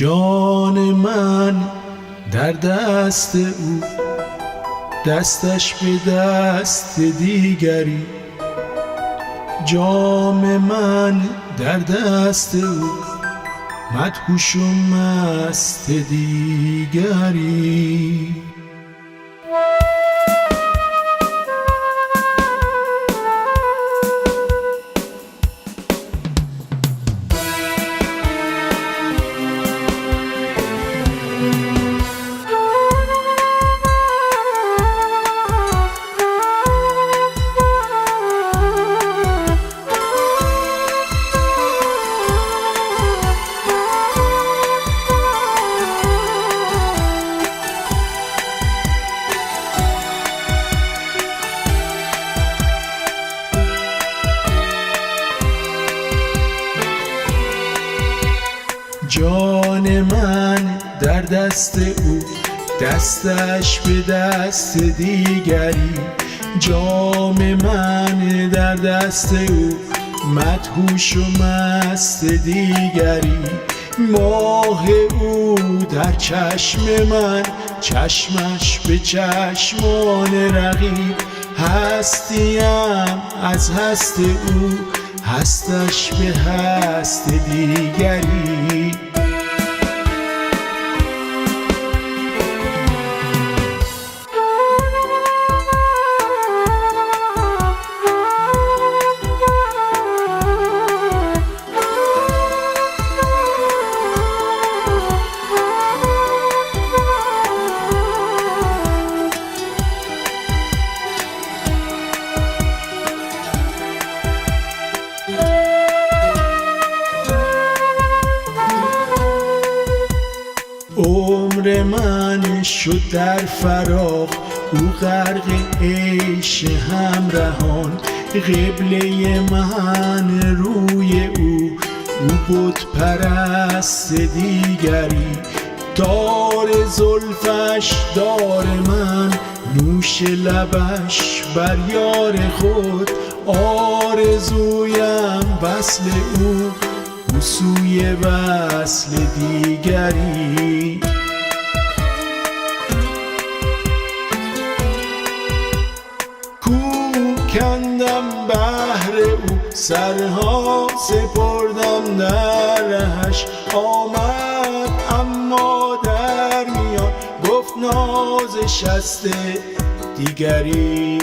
جان من در دست او، دستش به دست دیگری. جام من در دست او، مدهوش و مست دیگری. جان من در دست او، دستش به دست دیگری. جام من در دست او، مدهوش و مست دیگری. ماه او در چشم من، چشمش به چشمان رقیب. هستیم از هست او، هستش به هست دیگری. عمر من شد در فراق، او غرق عیش همرهان. قبله من روی او، بت پرست دیگری. دار زلفش دار من، نوش لبش بر یار خود. آرزویم وصل او، او سوی وصل دیگری. کوکندم بهر او، سرها سپردم در رهش. آمد اما در میان، گفت نازش است دیگری.